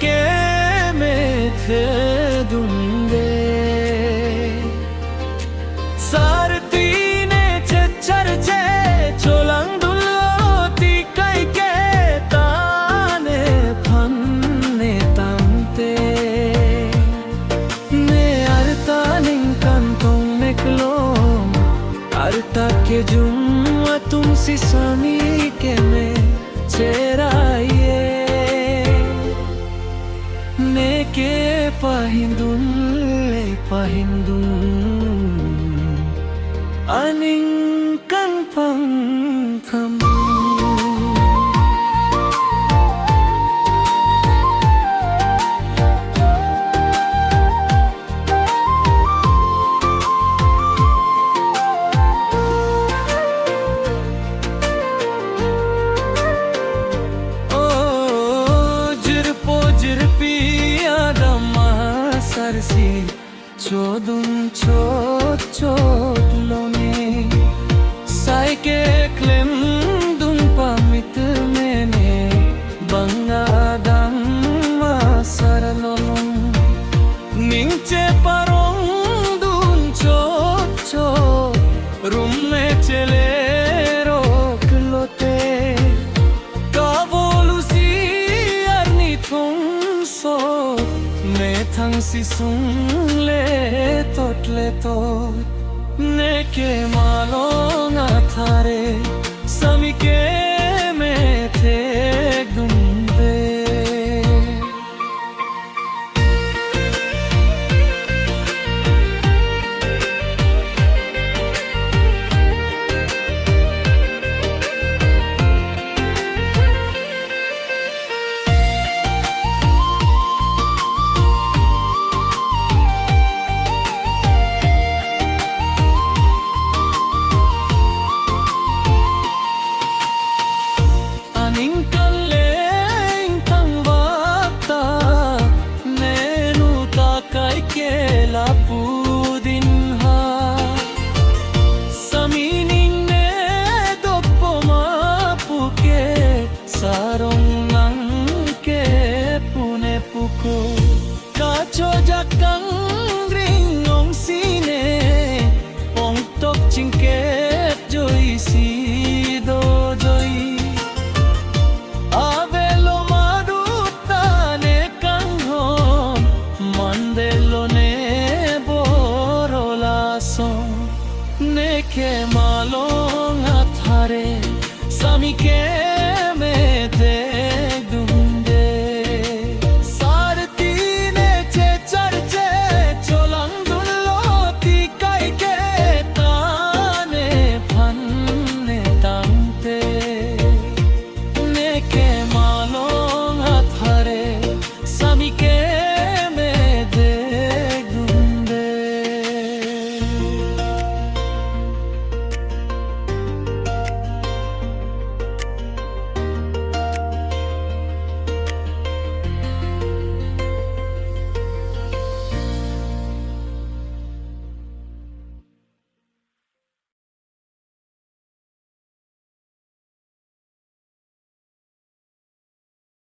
ke me the dunde sartine charche cholang duloti kai ke tane phanne tamte ne arta ning kantong neklo arta ke jum tum si sani ke me cheraye ne ke pahindun le pahindun aning kan pang tham sarsi chodun chot chot lone sai ke klem dun pamit mene bangadam saralon ningche parong dun chot chot rum me chele roklote ka bolusi arni thong so ne thang si sung le tot ne ke malong athare sami ke me the dunde lapudin ha saminin ne doppoma puke sarong nang ke pune puko kacho jakang